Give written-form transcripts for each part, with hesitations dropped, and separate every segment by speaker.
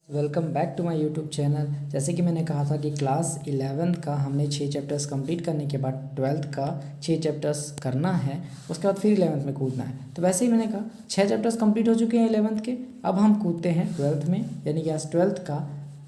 Speaker 1: Welcome back to my YouTube channel. जैसे कि मैंने कहा था कि क्लास 11th का हमने 6 चैप्टर्स कंप्लीट करने के बाद 12th का 6 चैप्टर्स करना है, उसके बाद फिर 11th में कूदना है। तो वैसे ही मैंने कहा 6 चैप्टर्स कंप्लीट हो चुके हैं 11th के, अब हम कूदते हैं 12th में, यानी कि आज 12th का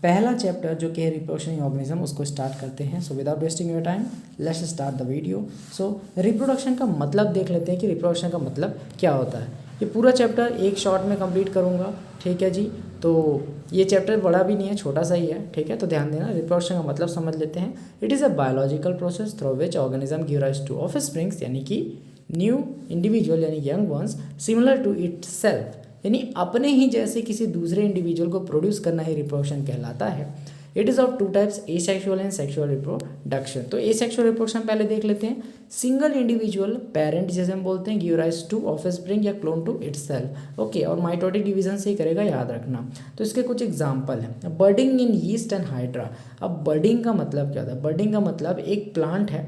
Speaker 1: पहला चैप्टर जो कि है रिप्रोडक्शन ऑर्गेनिज्म, उसको स्टार्ट करते हैं। So without wasting your time let's start the video. So reproduction का मतलब देख लेते हैं कि रिप्रोडक्शन का मतलब क्या होता है। ये पूरा चैप्टर एक शॉर्ट में कंप्लीट करूँगा, ठीक है जी। तो ये चैप्टर बड़ा भी नहीं है, छोटा सा ही है, ठीक है। तो ध्यान देना, रिप्रोडक्शन का मतलब समझ लेते हैं। It is a biological process through which organism give rise to offsprings, यानी कि न्यू इंडिविजुअल यानी young ones similar to itself, यानी अपने ही जैसे किसी दूसरे इंडिविजुअल को प्रोड्यूस करना ही रिप्रोडक्शन कहलाता है। It is of two types, asexual and sexual reproduction. तो एसेक्सुअल रिप्रोडक्शन पहले देख लेते हैं। सिंगल इंडिविजुअल पेरेंट जिसे हम बोलते हैं गिव राइज टू ऑफस्प्रिंग या क्लोन टू इटसेल्फ, ओके। और माइटोटिक डिवीजन से ही करेगा, याद रखना। तो इसके कुछ एग्जांपल हैं। बर्डिंग इन यीस्ट एंड हाइड्रा। अब बर्डिंग का मतलब क्या होता है? बर्डिंग का मतलब एक प्लांट है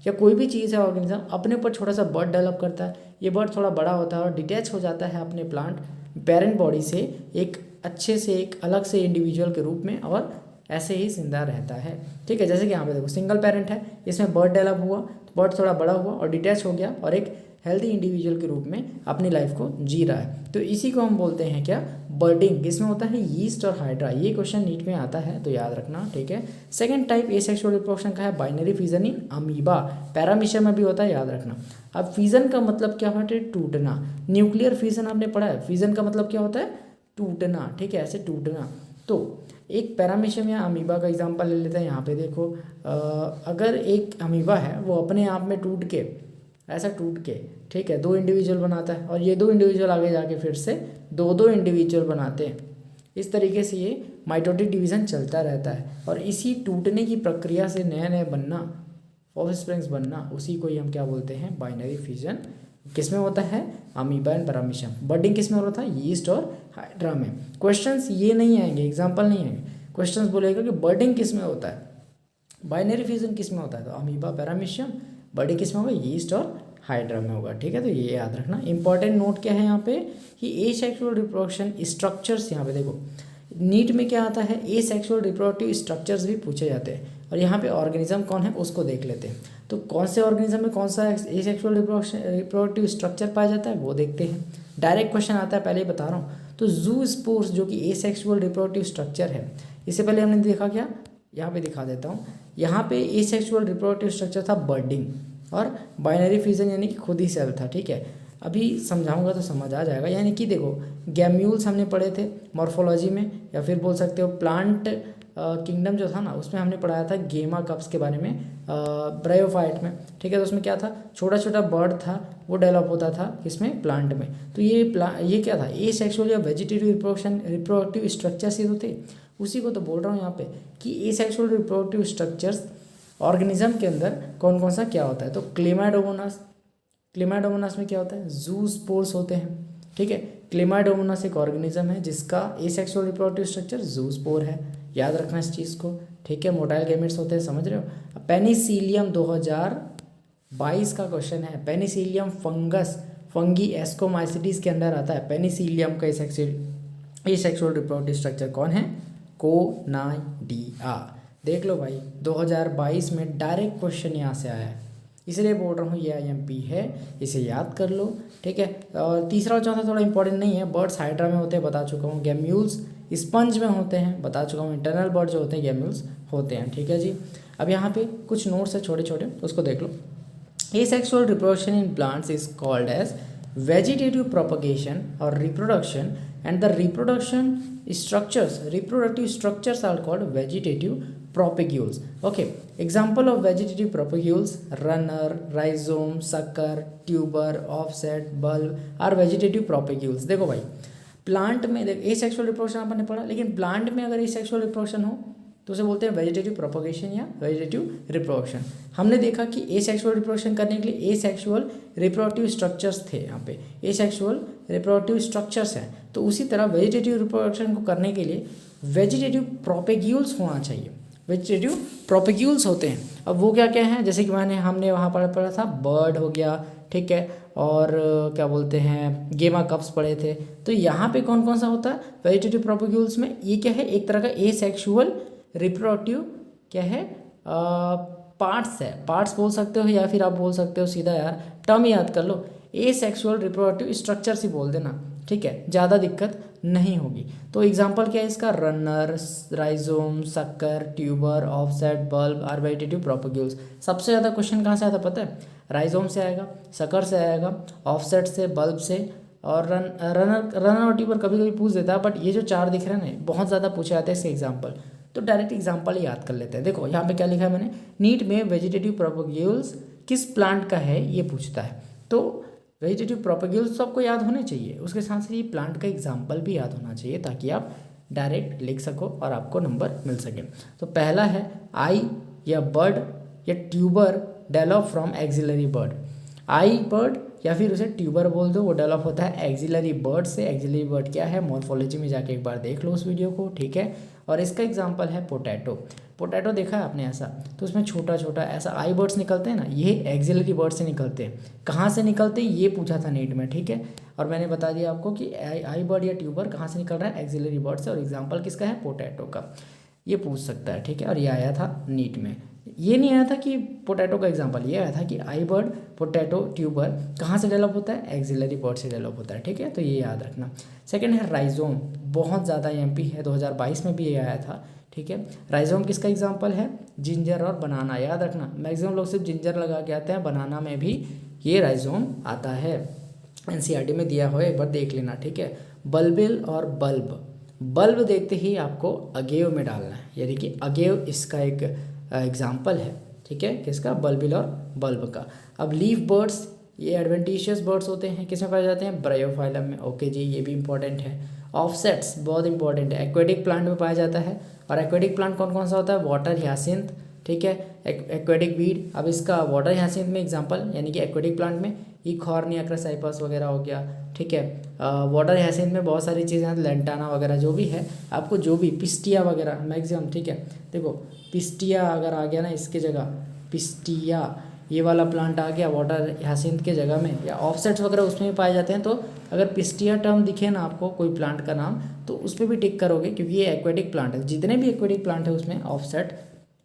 Speaker 1: या कोई भी चीज़ है, ऑर्गेनिज्म अपने ऊपर छोटा सा बर्ड डेवलप करता है। ये बर्ड थोड़ा बड़ा होता है और डिटैच हो जाता है अपने प्लांट पेरेंट बॉडी से एक अच्छे से एक अलग से इंडिविजुअल के रूप में, और ऐसे ही जिंदा रहता है, ठीक है। जैसे कि यहाँ पे देखो सिंगल पेरेंट है, इसमें बर्ड डेवलप हुआ, तो बर्ड थोड़ा बड़ा हुआ और डिटैच हो गया और एक हेल्दी इंडिविजुअल के रूप में अपनी लाइफ को जी रहा है। तो इसी को हम बोलते हैं क्या? बर्डिंग। इसमें होता है यीस्ट और हाइड्रा। ये क्वेश्चन नीट में आता है, तो याद रखना, ठीक है। सेकंड टाइप एसेक्सुअल रिप्रोडक्शन का है binary fission in amoeba. Paramecium में भी होता है, याद रखना। अब फिजन का मतलब क्या होता है? टूटना। न्यूक्लियर फिजन आपने पढ़ा है। फिजन का मतलब क्या होता है? टूटना, ठीक है, ऐसे टूटना। तो एक पैरामीशियम या अमीबा का एग्जांपल ले लेते हैं। यहाँ पे देखो, अगर एक अमीबा है वो अपने आप में टूट के, ऐसा टूट के, ठीक है, 2 इंडिविजुअल बनाता है, और ये 2 इंडिविजुअल आगे जाके फिर से 2 इंडिविजुअल बनाते हैं। इस तरीके से ये माइटोटिक डिवीज़न चलता रहता है, और इसी टूटने की प्रक्रिया से नए नए बनना, ऑफस्प्रिंग्स बनना, उसी को ही हम क्या बोलते हैं? Binary fission. किसमें होता है? Amoeba and paramecium. बर्डिंग किसमें हो रहा था? यीस्ट और हाइड्रा में। क्वेश्चंस ये नहीं आएंगे, एग्जांपल नहीं आएंगे, क्वेश्चंस बोलेगा कि बर्डिंग किसमें होता है, बाइनरी फिजन किसमें होता है, तो अमीबा पैरामीशियम। बर्डिंग किसमें होगा? यीस्ट और हाइड्रा में होगा, ठीक है। तो ये याद रखना। इंपॉर्टेंट नोट क्या है यहाँ पे कि एसेक्सुअल रिप्रोडक्शन स्ट्रक्चर्स, यहाँ पे देखो नीट में क्या आता है? एसेक्सुअल रिप्रोडक्टिव स्ट्रक्चर्स भी पूछे जाते हैं, और यहाँ पे ऑर्गेनिज्म कौन है उसको देख लेते हैं। तो कौन से ऑर्गेनिज्म में कौन सा एसेक्सुअल रिप्रोडक्टिव स्ट्रक्चर पाया जाता है वो देखते हैं। डायरेक्ट क्वेश्चन आता है, पहले ही बता रहा हूँ। तो जू स्पोर्स जो कि एसेक्सुअल रिप्रोडक्टिव स्ट्रक्चर है, इससे पहले हमने देखा क्या? यहाँ पे दिखा देता हूँ। यहाँ पे एसेक्सुअल रिप्रोडक्टिव स्ट्रक्चर था बर्डिंग, और बाइनरी फिजन यानी कि खुद ही सेल था, ठीक है। अभी समझाऊंगा तो समझ आ जाएगा। यानी कि देखो गैम्यूल्स हमने पढ़े थे मॉर्फोलॉजी में, या फिर बोल सकते हो प्लांट किंगडम जो था ना, उसमें हमने पढ़ाया था गेमा कप्स के बारे में, ब्रायोफाइट में, ठीक है। तो उसमें क्या था? छोटा छोटा बर्ड था, वो डेवलप होता था किसमें? प्लांट में। तो ये क्या था? एसेक्सुअल या वेजिटेटिव रिप्रोडक्टिव स्ट्रक्चर्स ही तो थे। उसी को तो बोल रहा हूँ यहाँ पे कि एसेक्सुअल रिप्रोडक्टिव स्ट्रक्चर्स ऑर्गेनिज्म के अंदर कौन कौन सा क्या होता है। तो क्लेमाइडोमोनास, क्लेमाइडोमोनास में क्या होता है? जू स्पोर्स होते हैं, ठीक है। क्लेमाइडोमोनास एक ऑर्गेनिज्म है जिसका एसेक्सुअल रिप्रोडक्टिव स्ट्रक्चर जू स्पोर है, याद रखना इस चीज़ को, ठीक है। मोटाइल गैमेट्स होते हैं, समझ रहे हो। पेनिसिलियम 2022 का क्वेश्चन है। पेनिसिलियम फंगस, फंगी एस्कोमाइसिटीज के अंदर आता है। पेनिसिलियम का एसेक्सुअल रिप्रोडक्टिव स्ट्रक्चर कौन है? कोनाइडिया। देख लो भाई, 2022 में डायरेक्ट क्वेश्चन यहाँ से आया है, इसलिए बोल रहा हूँ ये IMP है, इसे याद कर लो, ठीक है। और तीसरा और चौथा थोड़ा इंपॉर्टेंट नहीं है। बर्ड्स हाइड्रा में होते हैं, बता चुका हूँ। गैम्यूल्स स्पंज में होते हैं, बता चुका हूँ। इंटरनल बर्ड जो होते हैं गैम्यूल्स होते हैं, ठीक है जी। अब यहाँ पे कुछ नोट्स है छोटे छोटे, उसको देख लो। Asexual reproduction in plants is called as vegetative propagation और reproduction, and the reproductive structures are called vegetative propagules, okay. Example of vegetative propagules: runner, rhizome, sucker, tuber, offset, bulb are vegetative propagules। देखो भाई, plant में देख asexual reproduction अपन ने पढ़ा, लेकिन plant में अगर एसेक्सुअल रिप्रोडक्शन हो तो उसे बोलते हैं वेजिटेटिव प्रोपगेशन या वेजिटेटिव रिप्रोडक्शन। हमने देखा कि एसेक्सुअल रिप्रोडक्शन करने के लिए एसेक्सुअल रिप्रोडक्टिव स्ट्रक्चर्स थे, यहाँ पे एसेक्सुअल रिप्रोडक्टिव स्ट्रक्चर्स हैं। तो उसी तरह वेजिटेटिव रिप्रोडक्शन को करने के लिए वेजिटेटिव प्रोपेग्यूल्स होना चाहिए। वेजिटेटिव प्रोपेग्यूल्स होते हैं। अब वो क्या क्या हैं? जैसे कि हमने वहाँ पर पढ़ा था, बर्ड हो गया, ठीक है, और क्या बोलते हैं गेमा कप्स पढ़े थे। तो यहाँ पे कौन कौन सा होता है वेजिटेटिव प्रोपेग्यूल्स में, ये क्या है एक तरह का एसेक्सुअल रिप्रोडक्टिव क्या है पार्ट्स है, पार्ट्स बोल सकते हो या फिर आप बोल सकते हो सीधा यार टर्म याद कर लो, एसेक्सुअल रिप्रोडक्टिव स्ट्रक्चर ही बोल देना, ठीक है, ज़्यादा दिक्कत नहीं होगी। तो एग्जांपल क्या है इसका, runner, rhizome, sucker, tuber, offset, bulb are vegetative propagules. सबसे ज़्यादा क्वेश्चन कहाँ से आता पता है, राइजोम से आएगा, शक्कर से आएगा, ऑफसेट से, बल्ब से, और रनर और ट्यूबर कभी कभी पूछ देता है, बट ये जो चार दिख रहे हैं ना बहुत ज़्यादा पूछे जाते हैं इसके एग्जाम्पल, तो डायरेक्ट एग्जाम्पल ही याद कर लेते हैं। देखो यहाँ पे क्या लिखा है मैंने, नीट में वेजिटेटिव प्रोपेग्यूल्स किस प्लांट का है ये पूछता है, तो वेजिटेटिव प्रोपेग्यूल्स तो आपको याद होने चाहिए, उसके साथ साथ ये प्लांट का एग्जाम्पल भी याद होना चाहिए ताकि आप डायरेक्ट लिख सको और आपको नंबर मिल सके। तो पहला है आई या बर्ड या tuber develop from axillary bud, I bird या फिर उसे ट्यूबर बोल दो, वो डेवलप होता है एक्सिलरी बर्ड से। एक्सिलरी बर्ड क्या है मॉर्फोलॉजी में जाके एक बार देख लो उस वीडियो को, ठीक है। और इसका एग्जांपल है पोटैटो, पोटैटो देखा है आपने ऐसा, तो उसमें छोटा छोटा ऐसा आई बर्ड्स निकलते हैं ना, ये एक्सिलरी बर्ड से निकलते हैं। कहाँ से निकलते हैं ये पूछा था नीट में, ठीक है, और मैंने बता दिया आपको कि आई बर्ड या ट्यूबर कहाँ से निकल रहा है, एक्सिलरी बर्ड से, और एग्जाम्पल किसका है पोटैटो का, ये पूछ सकता है, ठीक है। और ये आया था नीट में, ये नहीं आया था कि पोटैटो का एग्जांपल, ये आया था कि आई बर्ड पोटैटो ट्यूबर कहाँ से डेवलप होता है, एक्सिलरी बर्ड से डेवलप होता है, ठीक है, तो ये याद रखना। सेकंड है राइजोम, बहुत ज़्यादा एमपी है, 2022 में भी ये आया था, ठीक है। राइजोम किसका एग्जांपल है, जिंजर और बनाना, याद रखना, मैक्सिमम लोग सिर्फ जिंजर लगा के आते हैं, बनाना में भी ये राइजोम आता है, एनसीईआरटी में दिया हो एक बार देख लेना, ठीक है। बल्बिल और बल्ब, बल्ब देखते ही आपको अगेव में डालना है, यानी कि अगेव इसका एक एग्जाम्पल है, ठीक है, किसका, बल्बिल और बल्ब का। अब लीफ बर्ड्स, ये एडवेंटिशियस बर्ड्स होते हैं, किस में पाए जाते हैं, ब्रायोफाइलम में, ओके जी, ये भी इंपॉर्टेंट है। ऑफसेट्स बहुत इंपॉर्टेंट है, एक्वेटिक प्लांट में पाया जाता है, और एक्वेटिक प्लांट कौन कौन सा होता है, वाटर ह्यासिंथ, ठीक है, एक्वेटिक वीड। अब इसका वाटर ह्यासिंथ में एग्जांपल यानी कि एक्वेटिक प्लांट में इकॉर्निया क्राइसाइपस वगैरह हो गया, ठीक है। वाटर ह्यासिंथ में बहुत सारी चीज़ें हैं, लेंटाना वगैरह जो भी है, आपको जो भी पिस्टिया वगैरह मैक्सिमम, ठीक है। देखो पिस्टिया अगर आ गया ना इसके जगह, पिस्टिया ये वाला प्लांट आ गया वाटर ह्यासिंथ के जगह में, या ऑफसेट्स वगैरह उसमें भी पाए जाते हैं, तो अगर पिस्टिया टर्म दिखे ना आपको कोई प्लांट का नाम, तो उस पर भी टिक करोगे क्योंकि ये एक्वेटिक प्लांट है, जितने भी एक्वेटिक प्लांट है उसमें ऑफसेट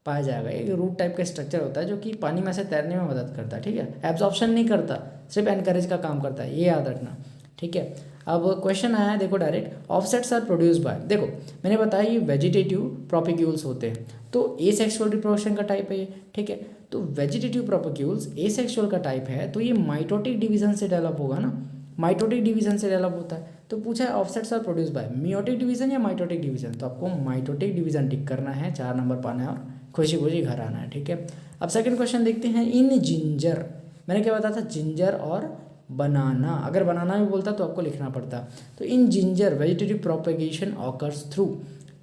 Speaker 1: पाया जाएगा। एक रूट टाइप का स्ट्रक्चर होता है जो कि पानी में से तैरने में मदद करता है, ठीक है, एब्जॉर्प्शन नहीं करता, सिर्फ एनकरेज का काम करता है, ये याद रखना, ठीक है। अब क्वेश्चन आया है देखो direct, offsets are produce by, देखो मैंने बताया ये वेजिटेटिव प्रोपेग्यूल्स होते हैं, तो एसेक्सुअल रिप्रोडक्शन का टाइप है ये, ठीक है। तो वेजिटेटिव प्रोपेग्यूल्स एसेक्सुअल का टाइप है, तो ये माइटोटिक डिवीजन से डेवलप होगा ना, माइटोटिक डिवीजन से डेवलप होता है। तो पूछा है offsets are produce by meiotic division या माइटोटिक डिवीजन, तो आपको माइटोटिक डिवीजन टिक करना है, 4 नंबर पाना है और खुशी खुशी घर आना है, ठीक है। अब सेकंड क्वेश्चन देखते हैं, इन जिंजर, मैंने क्या बताया था, जिंजर और बनाना, अगर बनाना भी बोलता तो आपको लिखना पड़ता, तो in ginger vegetative propagation occurs through,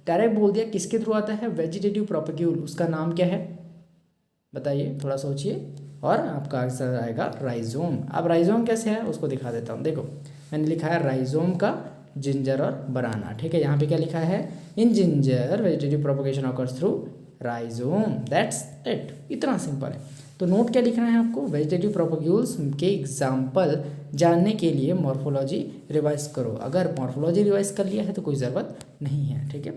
Speaker 1: direct बोल दिया किसके थ्रू आता है, वेजिटेटिव प्रोपेग्यूल, उसका नाम क्या है बताइए, थोड़ा सोचिए, और आपका आंसर आएगा राइजोम। अब राइजोम कैसे है उसको दिखा देता हूँ, देखो मैंने लिखा है राइजोम का जिंजर और बनाना, ठीक है। यहाँ पे क्या लिखा है, in ginger vegetative propagation occurs through rhizome, that's it, इतना सिंपल है। तो नोट क्या लिखना है आपको, वेजिटेटिव प्रोपेग्यूल्स के एग्जाम्पल जानने के लिए मॉर्फोलॉजी रिवाइज करो, अगर मॉर्फोलॉजी रिवाइज कर लिया है तो कोई ज़रूरत नहीं है, ठीक है।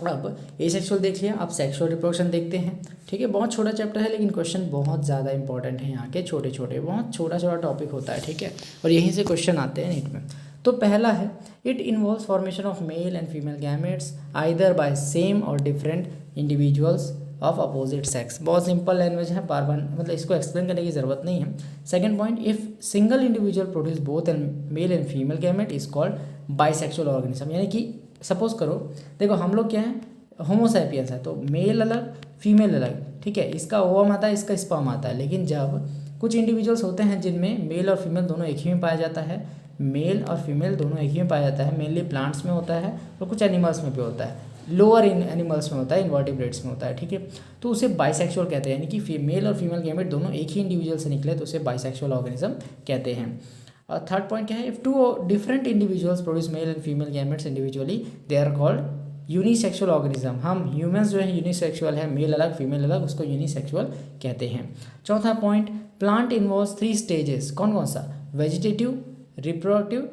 Speaker 1: अब एसेक्सुअल देख लिया, अब सेक्सुअल रिप्रोडक्शन देखते हैं, ठीक है। बहुत छोटा चैप्टर है लेकिन क्वेश्चन बहुत ज़्यादा इंपॉर्टेंट है, यहाँ के छोटे छोटे बहुत छोटा छोटा टॉपिक होता है, ठीक है, और यहीं से क्वेश्चन आते हैं नीट में। तो पहला है, it involves formation of male and female gametes either by same और different individuals of opposite sex, बहुत सिंपल लैंग्वेज है, बार बार मतलब इसको एक्सप्लेन करने की ज़रूरत नहीं है। Second point, if single individual produce both and mail and female gamete is called bisexual organism, यानी कि सपोज करो, देखो हम लोग क्या है, होमोसैपियंस है, तो मेल अलग फीमेल अलग, ठीक है, इसका ओवम आता है, इसका स्पर्म आता है, लेकिन जब कुछ इंडिविजुअल्स होते हैं जिनमें मेल और फीमेल दोनों एक ही में पाया जाता है, मेल और फीमेल दोनों एक ही में पाया जाता है, मेनली प्लांट्स में होता है और कुछ एनिमल्स में भी होता है, लोअर इन एनिमल्स में होता है, इन्वर्टिब्रेट्स में होता है, ठीक है, तो उसे बाइसेक्सुअल कहते हैं, यानी कि फीमेल और फीमेल गैमेट दोनों एक ही इंडिविजुअल से निकले तो उसे बाइसेक्सुअल ऑर्गेनिज्म कहते हैं। थर्ड पॉइंट क्या है, if two different individuals produce male and female gametes individually they are called unisexual organism, हम ह्यूमंस जो है यूनिसेक्सुअल है, मेल अलग फीमेल अलग, उसको यूनिसेक्सुअल कहते हैं। चौथा पॉइंट, प्लांट इन्वॉल्व्स 3 स्टेजेस, कौन कौन सा? Vegetative, reproductive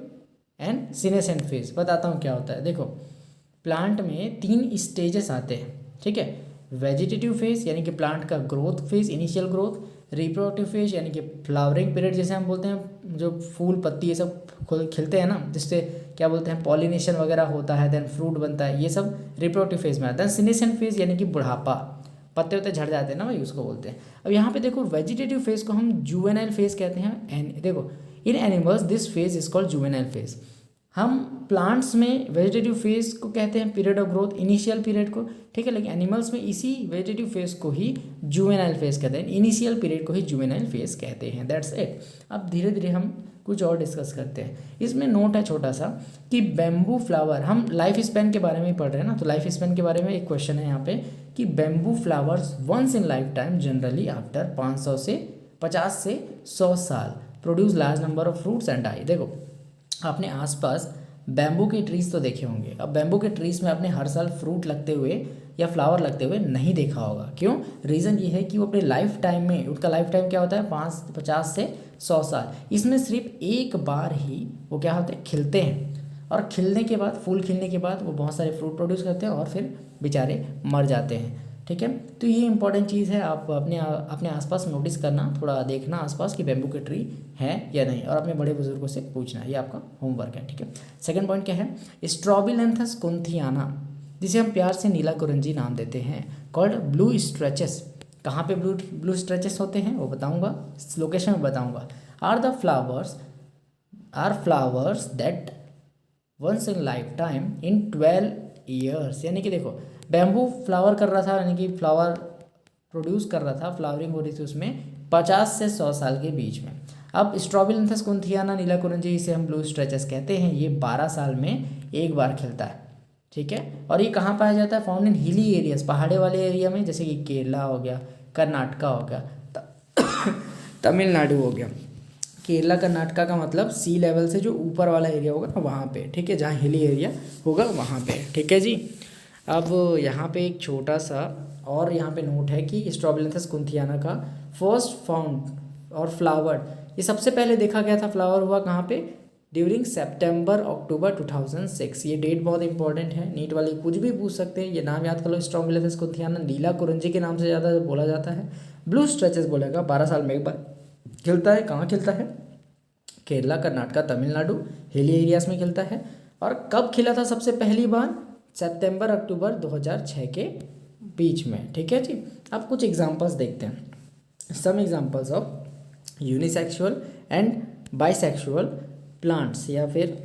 Speaker 1: and senescent phase. बताता हूँ क्या होता है। देखो प्लांट में 3 स्टेजेस आते हैं, ठीक है। वेजिटेटिव फेज यानी कि प्लांट का growth phase, initial growth. Reproductive phase यानी कि फ्लावरिंग पीरियड, जैसे हम बोलते हैं जो फूल पत्ती ये सब खिलते हैं ना, जिससे क्या बोलते हैं पॉलिनेशन वगैरह होता है, देन फ्रूट बनता है, ये सब रिप्रोडक्टिव फेज में आता है। सीनेसेंट फेज यानी कि बुढ़ापा, पत्ते वत्ते झड़ जाते हैं ना भाई, उसको बोलते हैं। अब यहाँ पे देखो वेजिटेटिव फेज को हम जुवेनाइल फेज कहते हैं। एंड देखो in animals this phase is called juvenile phase. हम प्लांट्स में वेजिटेटिव फेज को कहते हैं period of growth, initial period को, ठीक है। लेकिन एनिमल्स में इसी वेजिटेटिव फेज को ही जुवेनाइल फेज कहते हैं, इनिशियल पीरियड को ही जुवेनाइल फेज कहते हैं। That's it. अब धीरे धीरे हम कुछ और डिस्कस करते हैं। इसमें नोट है छोटा सा कि बैम्बू फ्लावर, हम लाइफ स्पैन के बारे में ही पढ़ रहे हैं ना, तो लाइफ स्पैन के बारे में एक क्वेश्चन है यहाँ पे कि bamboo flowers once in life time generally after 500 से 50 से 100 साल produce large number of fruits and die. देखो आपने आसपास बैम्बू के ट्रीज तो देखे होंगे। अब बैम्बू के ट्रीज में आपने हर साल फ्रूट लगते हुए या फ्लावर लगते हुए नहीं देखा होगा। क्यों? रीज़न ये है कि वो अपने लाइफ टाइम में, उनका लाइफ टाइम क्या होता है 50 से 100 साल, इसमें सिर्फ एक बार ही वो क्या होते हैं खिलते हैं, और खिलने के बाद, फूल खिलने के बाद वो बहुत सारे फ्रूट प्रोड्यूस करते हैं और फिर बेचारे मर जाते हैं, ठीक है। तो ये इंपॉर्टेंट चीज़ है, आप अपने आसपास नोटिस करना, थोड़ा देखना आसपास कि बैम्बू के ट्री है या नहीं, और अपने बड़े बुजुर्गों से पूछना, ये आपका होमवर्क है, ठीक है। सेकंड पॉइंट क्या है? स्ट्रॉबिलैंथस कुंथियाना, जिसे हम प्यार से नीला कुरंजी नाम देते हैं, कॉल्ड ब्लू स्ट्रेचेस। कहाँ पे ब्लू स्ट्रेचेस होते हैं वो बताऊंगा, लोकेशन में बताऊंगा। Are flowers that once in life time in 12 years. यानी कि देखो बैम्बू फ्लावर कर रहा था, यानी कि फ्लावर प्रोड्यूस कर रहा था, फ्लावरिंग हो रही थी उसमें 50 से 100 साल के बीच में। अब स्ट्रॉबिलैंथस कुंथियाना नीला कुरंजी, इसे हम ब्लू स्ट्रेचेस कहते हैं, ये 12 साल में एक बार खिलता है, ठीक है। और ये कहाँ पाया जाता है? फाउंड इन हिली एरियाज, पहाड़े वाले एरिया में, जैसे कि केरला हो गया, कर्नाटका हो गया, तमिलनाडु हो गया। केरला कर्नाटका का मतलब सी लेवल से जो ऊपर वाला एरिया होगा ना वहाँ पे, ठीक है, जहाँ हिली एरिया होगा वहाँ पे, ठीक है जी। अब यहाँ पे एक छोटा सा और यहाँ पे नोट है कि स्ट्रॉबिलैंथस कुंथियाना का फर्स्ट फाउंड और फ्लावर, ये सबसे पहले देखा गया था, फ्लावर हुआ कहाँ पे? During September-October 2006। ये डेट बहुत इंपॉर्टेंट है, नीट वाले कुछ भी पूछ सकते हैं, ये नाम याद कर लो, स्ट्रॉबिलैंथस कुंथियाना नीला कुरंजी के नाम से ज़्यादा बोला जाता है। ब्लू स्ट्रेचेस बोलेगा 12 साल में एक बार खिलता है। कहाँ खिलता है? केरला, कर्नाटका, तमिलनाडु, हिली एरियाज में खिलता है। और कब खिला था सबसे पहली बार? September-October 2006 के बीच में, ठीक है जी। अब कुछ एग्जांपल्स देखते हैं। Some examples of unisexual and bisexual plants या फिर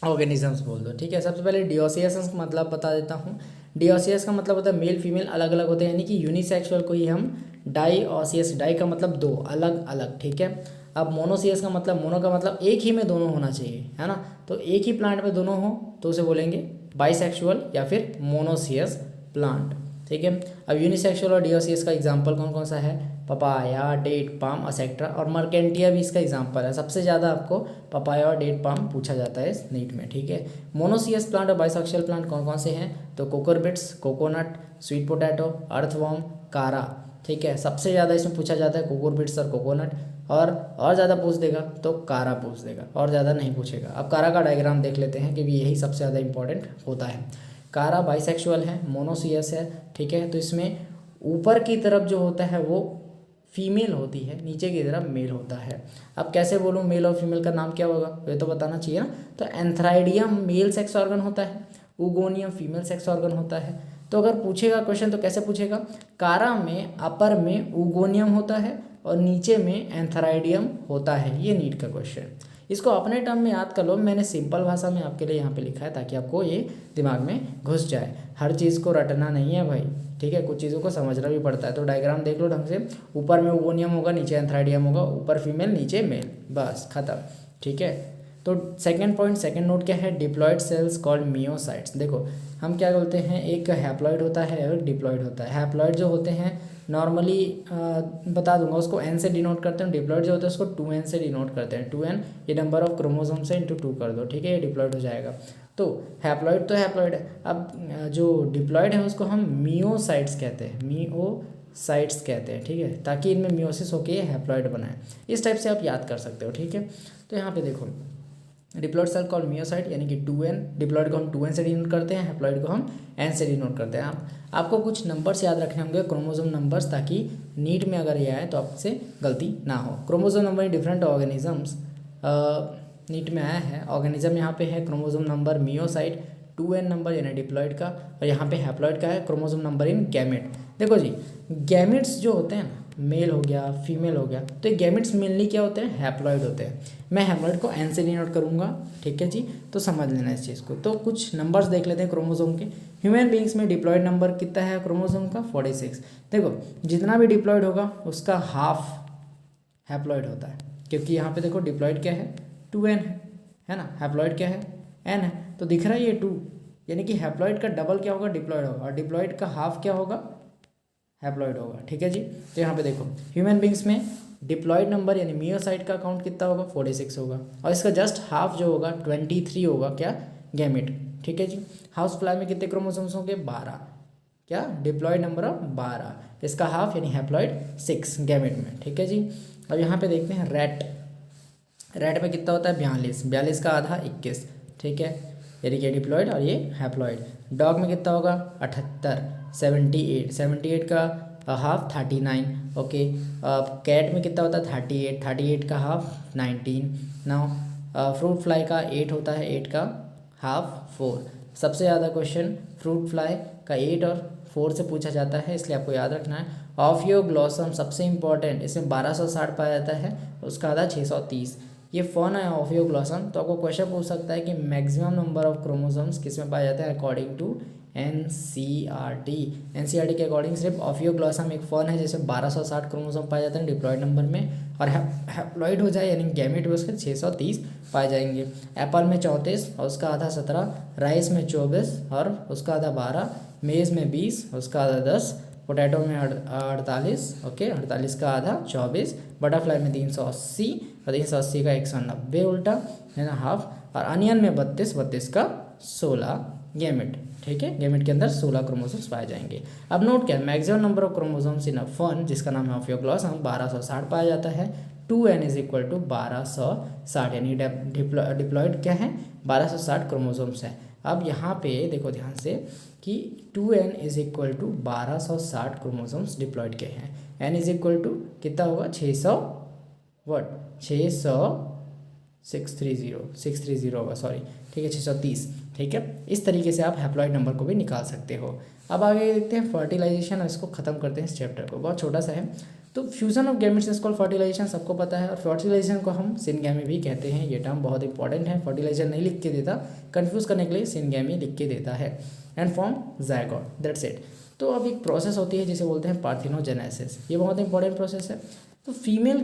Speaker 1: ऑर्गेनिजम्स बोल दो, ठीक है। सबसे पहले डिओसियस का मतलब बता देता हूँ। डिओसियस का मतलब होता है मेल फीमेल अलग अलग होते हैं, यानी कि यूनिसेक्सुअल को ही हम डाइओसियस, डाई का मतलब दो, अलग अलग, ठीक है। अब मोनोसियस का मतलब, मोनो का मतलब एक ही में दोनों होना चाहिए, है ना, तो एक ही प्लांट में दोनों हो तो उसे बोलेंगे बाइसेक्सुअल या फिर मोनोसियस प्लांट, ठीक है। अब यूनिसेक्सुअल और डिओसियस का एग्जांपल कौन कौन सा है? पपाया, डेट पाम, एसेट्रा, और मर्केंटिया भी इसका एग्जांपल है। सबसे ज़्यादा आपको पपाया और डेट पाम पूछा जाता है इस नीट में, ठीक है। मोनोसियस प्लांट और बाइसेक्सुअल प्लांट कौन कौन से हैं? तो कोकोरबिट्स, कोकोनट, स्वीट पोटैटो, अर्थवॉर्म, कारा, ठीक है। सबसे ज़्यादा इसमें पूछा जाता है कोकोरबिट्स और कोकोनट, और ज़्यादा पूछ देगा तो कारा पूछ देगा, और ज़्यादा नहीं पूछेगा। अब कारा का डायग्राम देख लेते हैं, क्योंकि यही सबसे ज़्यादा इंपॉर्टेंट होता है। कारा बाइसेक्सुअल है, मोनोसियस है, ठीक है। तो इसमें ऊपर की तरफ जो होता है वो फीमेल होती है, नीचे की तरफ मेल होता है। अब कैसे बोलूँ मेल और फीमेल का नाम क्या होगा, ये तो बताना चाहिए ना। तो एंथ्राइडियम मेल सेक्स ऑर्गन होता है, उगोनियम फीमेल सेक्स ऑर्गन होता है। तो अगर पूछेगा क्वेश्चन तो कैसे पूछेगा? कारा में अपर में उगोनियम होता है और नीचे में एंथ्राइडियम होता है, ये नीट का क्वेश्चन। इसको अपने टर्म में याद कर लो, मैंने सिंपल भाषा में आपके लिए यहाँ पे लिखा है ताकि आपको ये दिमाग में घुस जाए। हर चीज़ को रटना नहीं है भाई, ठीक है, कुछ चीज़ों को समझना भी पड़ता है। तो डायग्राम देख लो ढंग से, ऊपर में उगोनियम होगा, नीचे एंथ्राइडियम होगा, ऊपर फीमेल नीचे मेल, बस खत्म, ठीक है। तो सेकंड पॉइंट, सेकंड नोट क्या है? Diploid cells called meiocytes. देखो हम क्या बोलते हैं, एक हैप्लॉयड होता है और डिप्लॉयड होता है। हैप्लॉयड जो होते हैं नॉर्मली बता दूंगा, उसको एन से डिनोट करते हैं। डिप्लॉयड जो होता है उसको 2n से डिनोट करते हैं। 2n ये नंबर ऑफ क्रोमोसोम से इंटू 2 कर दो, ठीक है, ये डिप्लॉयड हो जाएगा। तो हैप्लॉइड है। अब जो डिप्लॉइड है उसको हम मियोसाइट्स कहते हैं, मियोसाइट्स कहते हैं, ठीक है, ताकि इनमें मियोसिस होकर ये हैप्लॉइड बनाए। इस टाइप से आप याद कर सकते हो, ठीक है। तो यहाँ पे देखो डिप्लॉइड सेल कॉल मियोसाइट, यानी कि 2n, डिप्लॉइड को हम 2n से डिनोट करते हैं, हैप्लॉइड को हम n से डिनोट करते हैं। आपको कुछ नंबर्स याद रखने होंगे, क्रोमोसोम नंबर्स, ताकि नीट में अगर ये आए तो आपसे गलती ना हो। Chromosome number in different organisms, NEET में आया है। ऑर्गेनिज्म यहाँ पे है chromosome number meiocyte, 2n number यानी डिप्लॉइड का, और यहाँ पे हैप्लॉइड का है क्रोमोसोम नंबर इन गैमेट। देखो जी, गैमेट्स जो होते हैं ना, मेल हो गया, फीमेल हो गया, तो ये गैमेट्स मेनली क्या होते हैं, हैप्लॉइड होते हैं। मैं हैप्लॉइड को n से डिनोट करूँगा, ठीक है जी, तो समझ लेना इस चीज़ को। तो कुछ नंबर्स देख लेते हैं क्रोमोसोम के। ह्यूमन बींग्स में डिप्लॉइड नंबर कितना है क्रोमोसोम का, 46। देखो जितना भी डिप्लॉइड होगा उसका हाफ हैप्लॉइड होता है, क्योंकि यहाँ पे देखो डिप्लॉइड क्या है, 2n है ना, हैप्लॉइड क्या है, n है, तो दिख रहा है ये 2, यानी कि हैप्लॉइड का डबल क्या होगा, डिप्लॉइड होगा, और डिप्लॉइड का हाफ क्या होगा, हैप्लॉइड होगा, ठीक है जी। तो यहाँ पे देखो ह्यूमन बींग्स में डिप्लॉइड नंबर यानी मियोसाइट का काउंट कितना होगा, 46 होगा, और इसका जस्ट हाफ जो होगा 23 होगा, क्या, गैमेट, ठीक है जी। हाउस फ्लाई में कितने क्रोमोसोम्स होंगे, 12, क्या, डिप्लॉइड नंबर ऑफ 12, इसका हाफ यानी हैप्लॉइड 6 गैमेट में, ठीक है जी। अब यहाँ पे देखते हैं रेट में कितना होता है, 42 का आधा 21, ठीक है, यानी कि डिप्लॉइड और ये हैप्लॉइड। डॉग में कितना होगा, 78, 78 का हाफ 39, ओके। कैट में कितना होता है, 38 का हाफ 19। नाउ फ्रूट फ्लाई का 8 होता है, 8 का हाफ 4। सबसे ज़्यादा क्वेश्चन फ्रूट फ्लाई का 8 और 4 से पूछा जाता है, इसलिए आपको याद रखना है। ऑफियोग्लॉसम सबसे इंपॉर्टेंट, इसमें 1260 पाया जाता है, उसका आधा 630। ये फॉन है ऑफियोग्लॉसम, तो आपको क्वेश्चन पूछ सकता है कि मैक्सिमम नंबर ऑफ क्रोमोसोम्स किस में पाए जाते हैं अकॉर्डिंग टू एनसीईआरटी के अकॉर्डिंग सिर्फ ऑफियोग्लॉसम एक फॉन है जिसमें 1260 क्रोमोसोम पाए जाते हैं डिप्लॉइड नंबर में, और हैप्लॉइड हो जाए यानी गैमेट में उसके 630 पाए जाएंगे। एप्पल में 34 और उसका आधा 17, राइस में 24 और उसका आधा 12, मेज़ में 20 उसका आधा 10, पोटैटो में 48, ओके, 48 का आधा 24, बटरफ्लाई में 380 और 380 का 190 उल्टा है ना, हाफ, और अनियन में 32 का 16 गैमेट, ठीक है, गैमेट के अंदर 16 क्रोमोसोम्स पाए जाएंगे। अब नोट क्या, maximum number of chromosomes in a fern, जिसका नाम है ऑफियोग्लॉसम, 1260 पाया जाता है। 2n इज इक्वल टू 1260, यानी डिप्लॉइड क्या है, 1260 क्रोमोसोम्स है। अब यहाँ पे देखो ध्यान से कि 2n is equal to 1260 chromosomes diploid के हैं, n इज इक्वल टू कितना होगा, 630 होगा, सॉरी, ठीक है, 630, ठीक है। इस तरीके से आप हैप्लॉइड नंबर को भी निकाल सकते हो। अब आगे देखते हैं फर्टिलाइजेशन, इसको खत्म करते हैं इस चैप्टर को, बहुत छोटा सा है। तो fusion of gametes is called fertilisation, सबको पता है, और फर्टिलाइजेशन को हम सिनगैमी भी कहते हैं। ये टर्म बहुत इंपॉर्टेंट है, फर्टिलाइजेशन नहीं लिख के देता, कंफ्यूज करने के लिए सिनगैमी लिख के देता है। And form zygote, that's it. तो अब एक प्रोसेस होती है जिसे बोलते हैं पार्थिनोजेनेसिस, ये बहुत इंपॉर्टेंट प्रोसेस है। तो female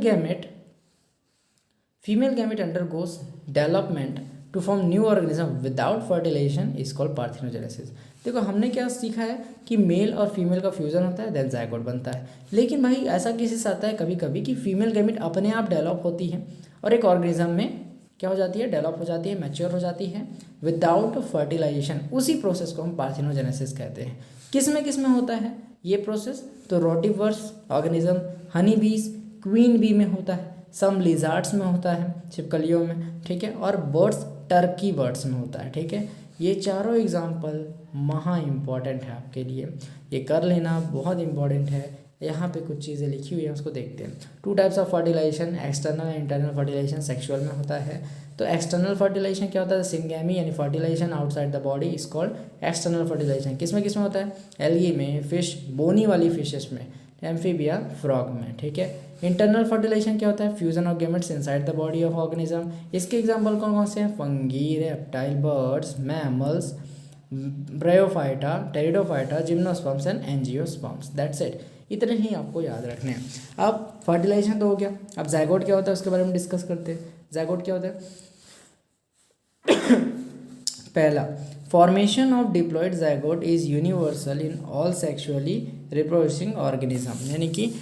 Speaker 1: gamete undergoes development to form new organism without fertilisation is called parthenogenesis. देखो हमने क्या सीखा है कि मेल और फीमेल का फ्यूजन होता है, देन ज़ायगोट बनता है। लेकिन भाई ऐसा केसेस आता है कभी कभी कि फीमेल गैमेट अपने आप डेवलप होती है और एक ऑर्गेनिज्म में क्या हो जाती है, डेवलप हो जाती है, मैच्योर हो जाती है विदाउट फर्टिलाइजेशन। उसी प्रोसेस को हम पार्थिनोजेनेसिस कहते हैं। किस में होता है ये प्रोसेस, तो रोटिवर्स ऑर्गेनिज्म, हनी बीज, क्वीन बी में होता है, सम लिजार्ड्स में होता है, छिपकलियों में, ठीक है, और बर्ड्स, टर्की बर्ड्स में होता है, ठीक है। ये चारों एग्जाम्पल महा इम्पॉर्टेंट है आपके लिए, ये कर लेना बहुत इम्पॉर्टेंट है। यहाँ पे कुछ चीज़ें लिखी हुई हैं, उसको देखते हैं। 2 types of fertilisation, external and internal fertilisation sexual में होता है। तो एक्सटर्नल फर्टिलाइजेशन क्या होता है, सिंगैमी यानी fertilisation outside the body is called external fertilisation. किस में होता है, एल्गी में, फिश, बोनी वाली फिशेस में, एम्फीबिया, फ्रॉग में, ठीक है। इंटरनल फर्टिलाइजेशन क्या होता है, fusion of gametes inside the body of organism. इसके एग्जांपल कौन कौन से हैं, fungi, reptile, birds, mammals, bryophyta, pteridophyta, gymnosperms and angiosperms, that's it. इतने ही आपको याद रखने हैं। अब फर्टिलाइजेशन तो हो गया, अब ज़ायगोट क्या होता है उसके बारे में डिस्कस करते हैं। ज़ायगोट क्या होता है, पहला, formation of diploid zygote is universal in all sexually reproducing organism, यानी कि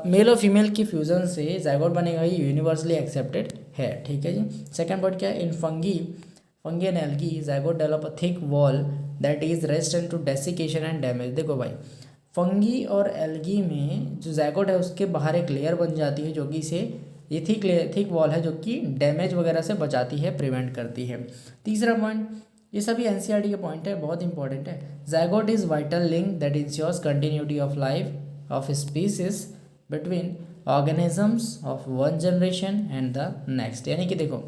Speaker 1: मेल और फीमेल की फ्यूज़न से ज़ायगोट बनेगा, ये यूनिवर्सली एक्सेप्टेड है, ठीक है जी। सेकंड पॉइंट क्या है, in fungi and algae zygote develop a thick wall that is resistant to desiccation and damage. देखो भाई, फंगी और एल्गी में जो जाइगोट है उसके बाहर एक लेयर बन जाती है जो कि इसे ये थिक वॉल है जो कि डैमेज वगैरह से बचाती है, प्रिवेंट करती है। तीसरा पॉइंट, ये सभी एनसीईआरटी के पॉइंट है, बहुत इंपॉर्टेंट है। Zygote is vital link that ensures continuity of life of species between organisms of one generation and the next. यानी कि देखो,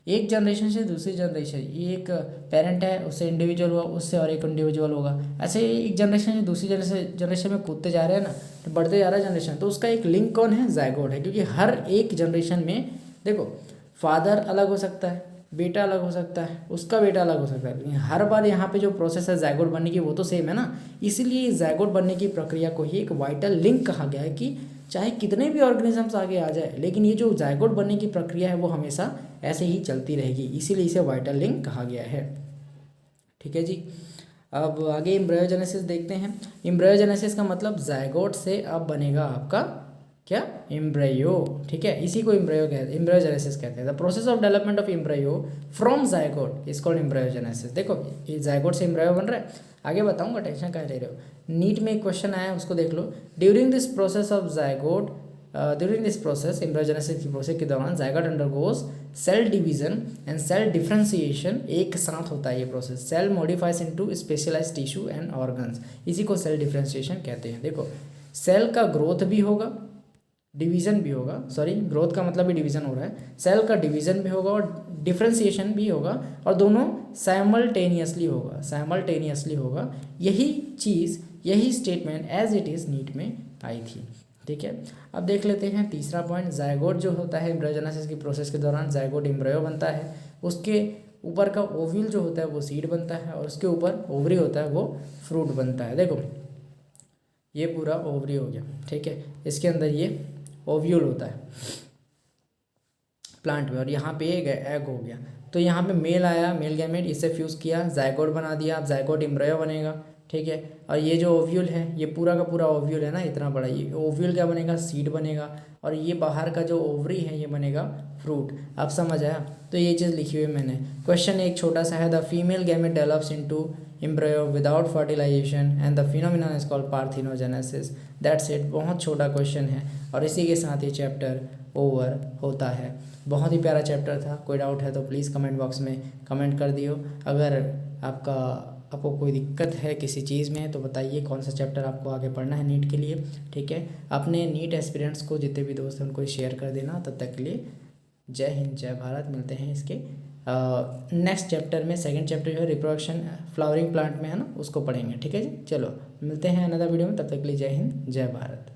Speaker 1: एक जनरेशन से दूसरी जनरेशन, ये एक पेरेंट है उससे इंडिविजुअल हुआ, उससे और एक इंडिविजुअल होगा, ऐसे एक जनरेशन से दूसरी जनरेशन में कूदते जा रहे हैं ना, तो बढ़ते जा रहा है जनरेशन, तो उसका एक लिंक कौन है? जाइगोट है। क्योंकि हर एक जनरेशन में देखो, फादर अलग हो सकता है, बेटा अलग हो सकता है, उसका बेटा अलग हो सकता है, लेकिन हर बार यहाँ पे जो प्रोसेस है जाइगोट बनने की वो तो सेम है ना। इसीलिए जाइगोट बनने की प्रक्रिया को ही एक वाइटल लिंक कहा गया है कि चाहे कितने भी ऑर्गेनिजम्स आगे आ जाए, लेकिन ये जो जाइगोट बनने की प्रक्रिया है वो हमेशा ऐसे ही चलती रहेगी, इसीलिए इसे वाइटल लिंक कहा गया है। ठीक है जी। अब आगे एम्ब्रायोजेनेसिस देखते हैं। एम्ब्रायोजेनेसिस का मतलब जाइगोट से अब बनेगा आपका क्या? एम्ब्रायो। ठीक है, इसी को एम्ब्रायोजेनेसिस कहते हैं। The process of development of embryo from zygote is called embryogenesis. देखो, ये जाइगोट से एम्ब्रायो बन रहा है, आगे बताऊंगा, टेंशन काहे ले रहे हो। नीट में एक क्वेश्चन आया है, उसको देख लो। During this process of zygote during this process, embryogenesis की प्रोसेस के दौरान zygote undergoes cell division and cell differentiation. एक साथ होता है ये process. Cell modifies into specialised tissue and organs, इसी को सेल डिफ्रेंसिएशन कहते हैं। देखो, सेल का ग्रोथ भी होगा, डिवीज़न भी होगा, सॉरी ग्रोथ का मतलब भी डिवीज़न हो रहा है, सेल का डिवीज़न भी होगा और डिफ्रेंसिएशन भी होगा, और दोनों साइमल्टेनियसली होगा। यही चीज़, यही statement as it is NEET में आई थी। ठीक है, अब देख लेते हैं तीसरा पॉइंट। जाइगोट जो होता है एम्ब्रायोजेनेसिस की प्रोसेस के दौरान जाइगोट एम्ब्रायो बनता है, उसके ऊपर का ओव्यूल जो होता है वो सीड बनता है, और उसके ऊपर ओवरी होता है वो फ्रूट बनता है। देखो, ये पूरा ओवरी हो गया, ठीक है, इसके अंदर ये ओव्यूल होता है प्लांट में, और यहाँ पे एग हो गया। तो यहाँ पे मेल आया, मेल गैमेट, इससे फ्यूज़ किया, जाइगोट बना दिया, अब जाइगोट एम्ब्रायो बनेगा। ठीक है, और ये जो ओव्यूल है, ये पूरा का पूरा ओव्यूल है ना, इतना बड़ा, ये ओव्यूल क्या बनेगा? सीड बनेगा, और ये बाहर का जो ओवरी है ये बनेगा फ्रूट। अब समझ आया? तो ये चीज़ लिखी हुई है मैंने। क्वेश्चन एक छोटा सा है, the female gamete develops into embryo without fertilisation and the phenomenon is called parthenogenesis. That's it. बहुत छोटा क्वेश्चन है, और इसी के साथ ये चैप्टर ओवर होता है। बहुत ही प्यारा चैप्टर था। कोई डाउट है तो प्लीज़ कमेंट बॉक्स में कमेंट कर दियो। अगर आपको कोई दिक्कत है किसी चीज़ में तो बताइए कौन सा चैप्टर आपको आगे पढ़ना है नीट के लिए। ठीक है, अपने नीट एस्पिरेंट्स को जितने भी दोस्त हैं उनको शेयर कर देना। तब तक के लिए जय हिंद, जय भारत। मिलते हैं इसके नेक्स्ट चैप्टर में। सेकंड चैप्टर जो है रिप्रोडक्शन फ्लावरिंग प्लांट में है ना, उसको पढ़ेंगे। ठीक है जी, चलो मिलते हैं अनदर वीडियो में। तब तक के लिए जय हिंद, जय भारत।